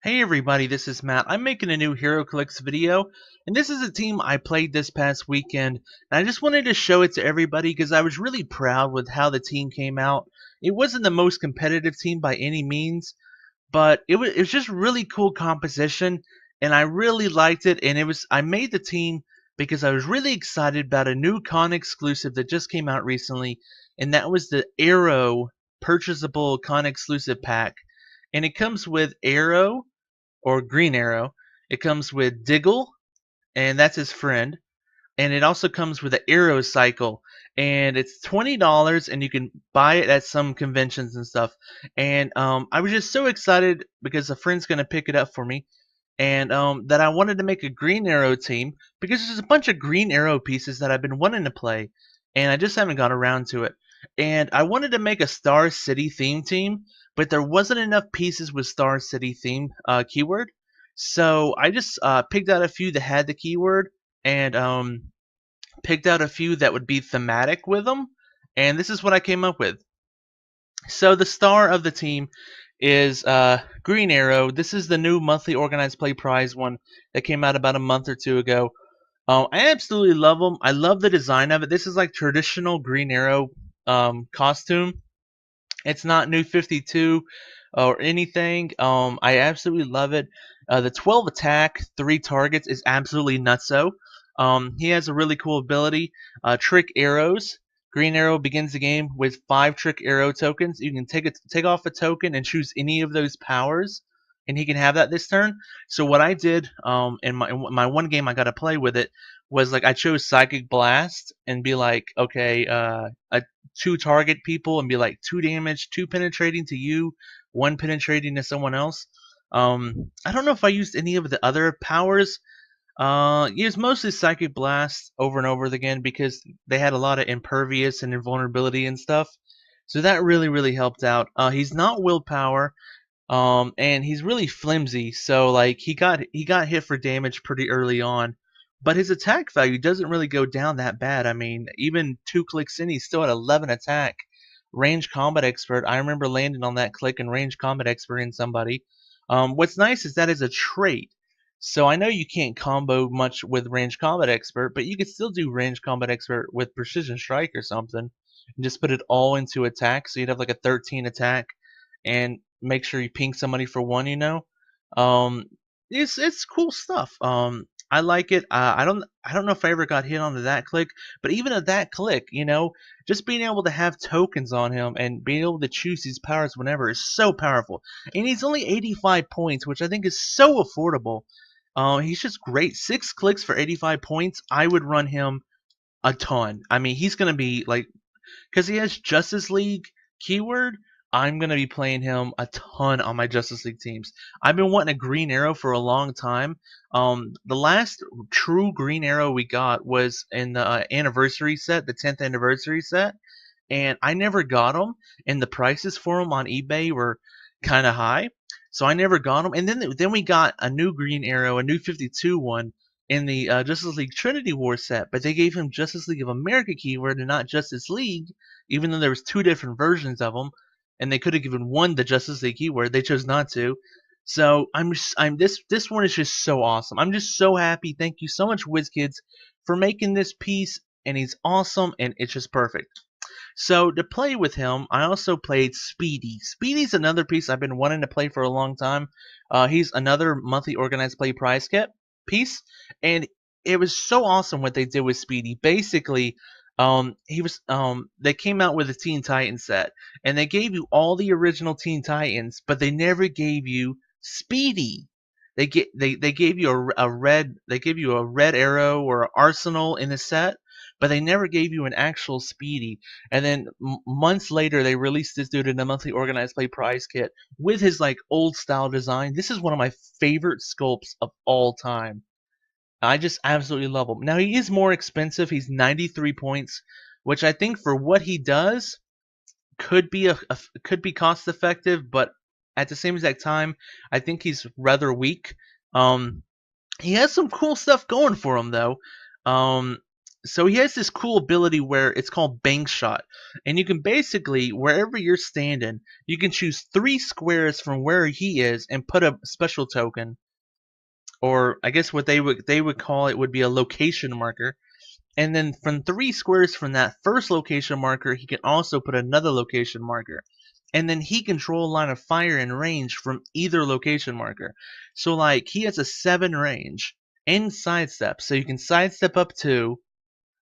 Hey everybody, this is Matt. I'm making a new Heroclix video, and this is a team I played this past weekend, and I just wanted to show it to everybody because I was really proud with how the team came out. It wasn't the most competitive team by any means, but it was just really cool composition, and I really liked it, and I made the team because I was really excited about a new con exclusive that just came out recently, and that was the Arrow purchasable con exclusive pack. And it comes with Arrow or Green Arrow. It comes with Diggle, and that's his friend. And it also comes with an Arrow Cycle, and it's $20, and you can buy it at some conventions and stuff. And I was just so excited because a friend's gonna pick it up for me, and that I wanted to make a Green Arrow team because there's a bunch of Green Arrow pieces that I've been wanting to play, and I just haven't got around to it. And I wanted to make a Star City theme team, but there wasn't enough pieces with Star City theme keyword, so I just picked out a few that had the keyword, and picked out a few that would be thematic with them, and this is what I came up with. So the star of the team is Green Arrow. This is the new monthly organized play prize one that came out about a month or two ago. I absolutely love them. I love the design of it. This is like traditional Green Arrow costume. It's not New 52 or anything. I absolutely love it. The 12 attack, 3 targets is absolutely nutso. He has a really cool ability, Trick Arrows. Green Arrow begins the game with 5 Trick Arrow tokens. You can take off a token and choose any of those powers, and he can have that this turn. So what I did in my one game I got to play with it was like I chose Psychic Blast and be like, okay, a 2 target people and be like 2 damage, 2 penetrating to you, 1 penetrating to someone else. I don't know if I used any of the other powers. Used mostly Psychic Blast over and over again because they had a lot of impervious and invulnerability and stuff. So that really helped out. He's not willpower, and he's really flimsy. So like he got hit for damage pretty early on, but his attack value doesn't really go down that bad. I mean, even 2 clicks in, he's still at 11 attack. Range combat expert. I remember landing on that click and range combat expert in somebody. What's nice is that is a trait. So I know you can't combo much with range combat expert, but you could still do range combat expert with precision strike or something, and just put it all into attack. So you'd have like a 13 attack, and make sure you ping somebody for 1. Um, it's cool stuff. I like it. I don't know if I ever got hit onto that click, but even at that click, just being able to have tokens on him and being able to choose these powers whenever is so powerful. And he's only 85 points, which I think is so affordable. He's just great. 6 clicks for 85 points. I would run him a ton. I mean, he's gonna be like, because he has Justice League keyword, I'm going to be playing him a ton on my Justice League teams. I've been wanting a Green Arrow for a long time. The last true Green Arrow we got was in the anniversary set, the 10th anniversary set, and I never got them, and the prices for them on eBay were kind of high, so I never got them. And then we got a new Green Arrow, a new 52 one in the Justice League Trinity War set, but they gave him Justice League of America keyword and not Justice League, even though there was 2 different versions of them, and they could have given one the Justice League keyword. They chose not to. So this one is just so awesome. I'm just so happy. Thank you so much, WizKids, for making this piece, and he's awesome, and it's just perfect. So to play with him, I also played Speedy. Speedy's another piece I've been wanting to play for a long time. He's another monthly organized play prize kit piece, and it was so awesome what they did with Speedy. Basically, they came out with a Teen Titans set, and they gave you all the original Teen Titans, but they never gave you Speedy. They gave you a red arrow or an arsenal in the set, but they never gave you an actual Speedy. And then months later, they released this dude in a monthly organized play prize kit with his like old style design. This is one of my favorite sculpts of all time. I just absolutely love him. Now he is more expensive. He's 93 points, which I think for what he does could be could be cost effective, but at the same exact time, I think he's rather weak. He has some cool stuff going for him though. Um, So he has this cool ability where it's called bank shot, and you can basically, wherever you're standing, you can choose 3 squares from where he is and put a special token, or I guess what they would call it would be a location marker. And then from 3 squares from that first location marker, he can also put another location marker. And then he can draw a line of fire and range from either location marker. So like he has a 7 range and sidestep. So you can sidestep up to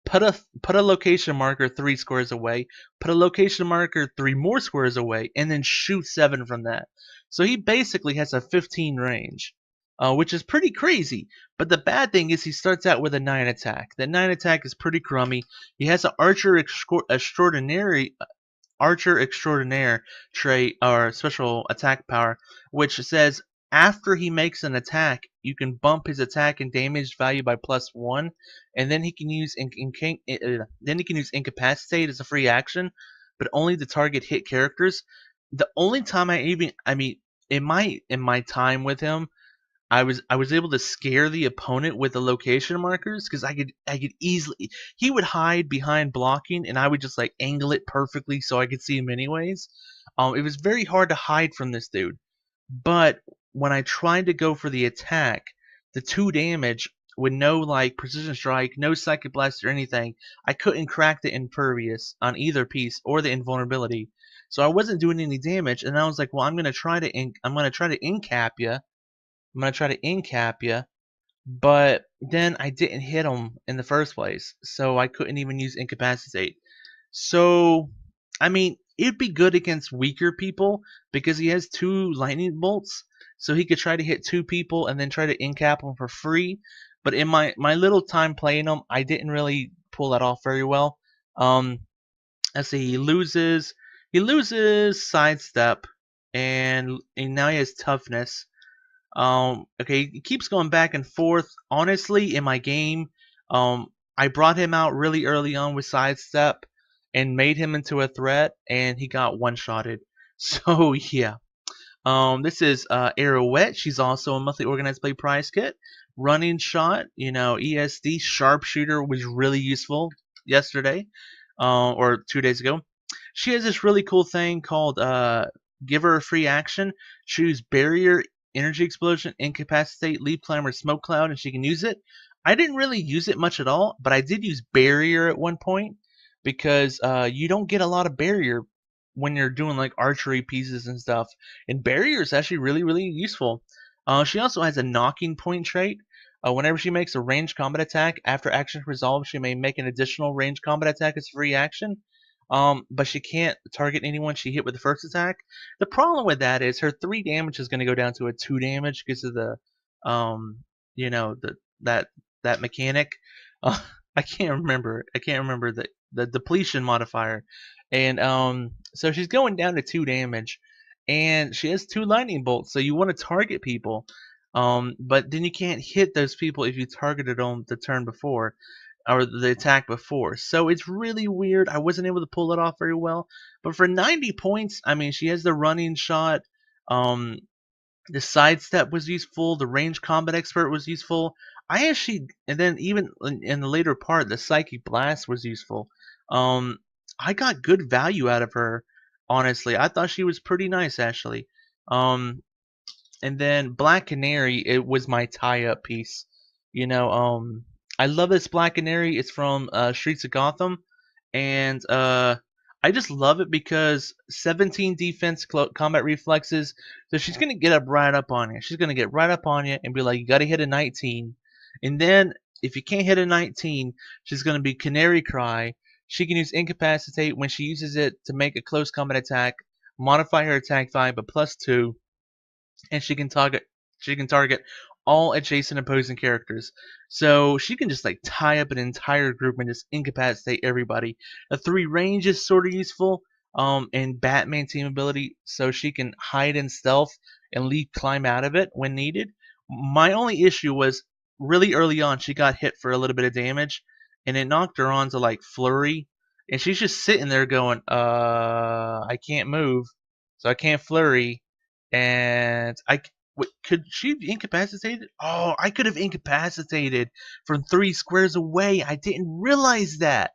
put a location marker 3 squares away, put a location marker 3 more squares away, and then shoot 7 from that. So he basically has a 15 range, which is pretty crazy. But the bad thing is he starts out with a 9 attack. That 9 attack is pretty crummy. He has an Archer Extraordinaire trait or special attack power, which says after he makes an attack, you can bump his attack and damage value by +1, and then he can use Incapacitate as a free action, but only to target hit characters. The only time I mean, in my time with him, I was able to scare the opponent with the location markers because I could easily, he would hide behind blocking and I would just like angle it perfectly so I could see him anyways. It was very hard to hide from this dude, but when I tried to go for the attack, the 2 damage with no like precision strike, no psychic blast or anything, I couldn't crack the impervious on either piece or the invulnerability, so I wasn't doing any damage. And I was like, well, I'm gonna try to incap you. I'm gonna try to incap you, but then I didn't hit him in the first place, so I couldn't even use incapacitate. So, I mean, it'd be good against weaker people because he has 2 lightning bolts, so he could try to hit 2 people and then try to incap them for free. But in my little time playing him, I didn't really pull that off very well. Let's see, he loses sidestep, and now he has toughness. Okay, he keeps going back and forth. Honestly, in my game, I brought him out really early on with sidestep and made him into a threat, and he got one-shotted. So yeah. This is Arrowette. She's also a monthly organized play prize kit. Running shot, ESD sharpshooter was really useful yesterday, or 2 days ago. She has this really cool thing called give her a free action. Choose barrier, energy explosion, incapacitate, leaf climber, smoke cloud, and she can use it. I didn't really use it much at all, but I did use barrier at one point because you don't get a lot of barrier when you're doing like archery pieces and stuff, and barrier is actually really really useful. She also has a knocking point trait. Whenever she makes a ranged combat attack after action resolved, she may make an additional ranged combat attack as a free action. But she can't target anyone she hit with the first attack. The problem with that is her 3 damage is going to go down to a 2 damage because of the, that mechanic. Uh, I can't remember. The depletion modifier, and so she's going down to 2 damage, and she has 2 lightning bolts. So you want to target people, but then you can't hit those people if you targeted them the turn before or the attack before. So it's really weird. I wasn't able to pull it off very well. But for 90 points, I mean, she has the running shot. Um, the sidestep was useful. The range combat expert was useful. And then even in the later part, the psychic blast was useful. I got good value out of her. Honestly, I thought she was pretty nice actually. And then Black Canary, it was my tie-up piece. I love this Black Canary. It's from Streets of Gotham, and I just love it because 17 defense, combat reflexes. So she's gonna get right up on you. She's gonna get right up on you and be like, "You gotta hit a 19," and then if you can't hit a 19, she's gonna be Canary Cry. She can use Incapacitate when she uses it to make a close combat attack, modify her attack value by +2, and she can target all adjacent opposing characters. So she can just like tie up an entire group and just incapacitate everybody. The 3 range is sort of useful, and Batman team ability, so she can hide in stealth and climb out of it when needed. My only issue was really early on she got hit for a little bit of damage, and it knocked her onto like flurry, and she's just sitting there going, I can't move, so I can't flurry, and Wait, could she have incapacitated? Oh, I could have incapacitated from 3 squares away. I didn't realize that.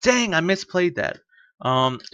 Dang, I misplayed that.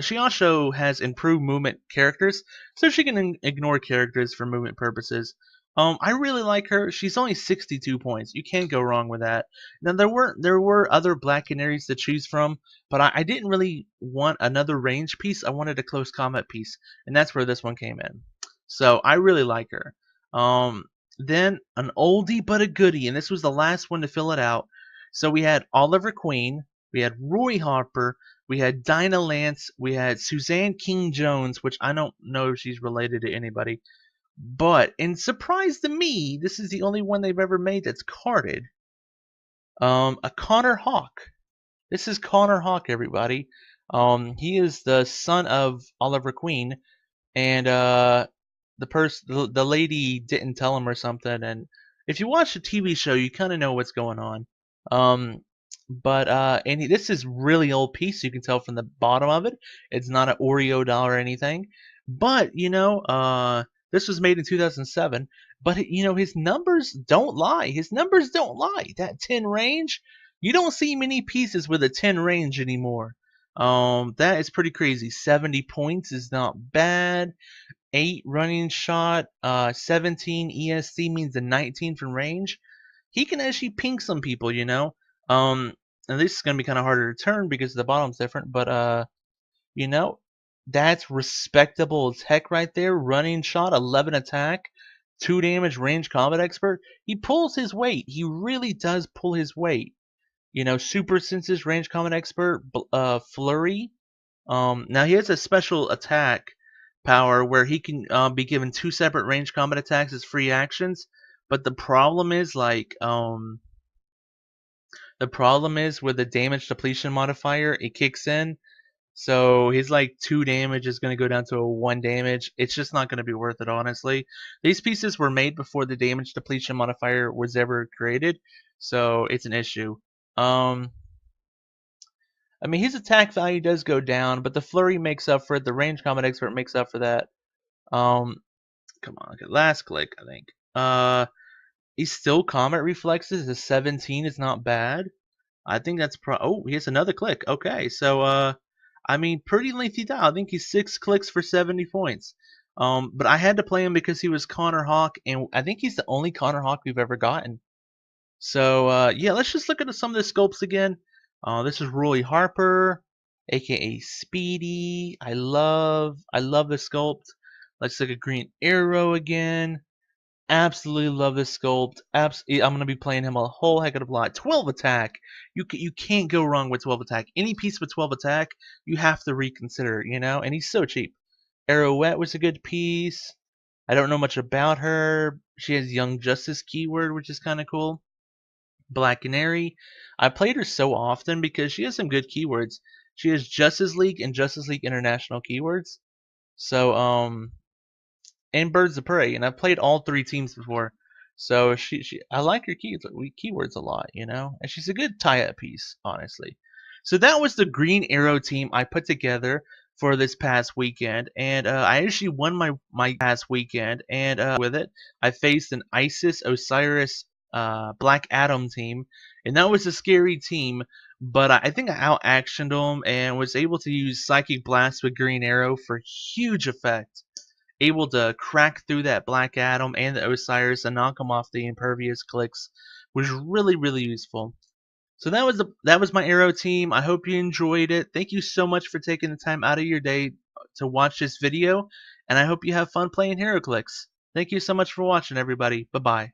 She also has improved movement characters, so she can ignore characters for movement purposes. I really like her. She's only 62 points. You can't go wrong with that. Now there were other Black Canaries to choose from, but I didn't really want another range piece. I wanted a close combat piece, and that's where this one came in. So I really like her. Um, then an oldie but a goodie, and this was the last one to fill it out. So we had Oliver Queen, we had Roy Harper, we had Dinah Lance, we had Suzanne King Jones, which I don't know if she's related to anybody. But, in surprise to me, this is the only one they've ever made that's carded. A Connor Hawke. This is Connor Hawke, everybody. He is the son of Oliver Queen, and the lady didn't tell him or something. And if you watch the TV show, you kind of know what's going on. This is really old piece. You can tell from the bottom of it. It's not an Oreo doll or anything. But this was made in 2007. But his numbers don't lie. His numbers don't lie. That 10 range, you don't see many pieces with a 10 range anymore. That is pretty crazy. 70 points is not bad. 8 running shot, 17 ESC means a 19 from range. He can actually ping some people, and this is gonna be kind of harder to turn because the bottom's different, but that's respectable as heck right there. Running shot, 11 attack, 2 damage, range combat expert. He pulls his weight. He really does pull his weight. Super senses, range combat expert, flurry. Now he has a special attack power where he can be given 2 separate range combat attacks as free actions. But the problem is with the damage depletion modifier, it kicks in. So his 2 damage is going to go down to a 1 damage. It's just not going to be worth it, honestly. These pieces were made before the damage depletion modifier was ever created, so it's an issue. His attack value does go down, but the flurry makes up for it. The range combat expert makes up for that. Come on, okay, last click, I think. He's still combat reflexes. A 17 is not bad. I think that's oh, he has another click. Okay, so pretty lengthy dial. I think he's 6 clicks for 70 points. But I had to play him because he was Connor Hawke, and I think he's the only Connor Hawke we've ever gotten. So yeah, let's just look at some of the sculpts again. This is Roy Harper, aka Speedy. I love the sculpt. Let's look at Green Arrow again. Absolutely love this sculpt. I'm gonna be playing him a whole heck of a lot. 12 attack. You can't go wrong with 12 attack. Any piece with 12 attack, you have to reconsider. And he's so cheap. Arrowette was a good piece. I don't know much about her. She has Young Justice keyword, which is kind of cool. Black Canary. I played her so often because she has some good keywords. She has Justice League and Justice League International keywords. So and Birds of Prey, and I've played all 3 teams before. So I like her keywords a lot, and she's a good tie-up piece, honestly. So that was the Green Arrow team I put together for this past weekend, and I actually won my past weekend, and with it, I faced an Isis, Osiris, Black Adam team, and that was a scary team, but I think I out-actioned them and was able to use Psychic Blast with Green Arrow for huge effect. Able to crack through that Black Adam and the Osiris and knock them off the impervious clicks, was really, really useful. So that was my Arrow team. I hope you enjoyed it. Thank you so much for taking the time out of your day to watch this video, and I hope you have fun playing Heroclix. Thank you so much for watching, everybody. Bye-bye.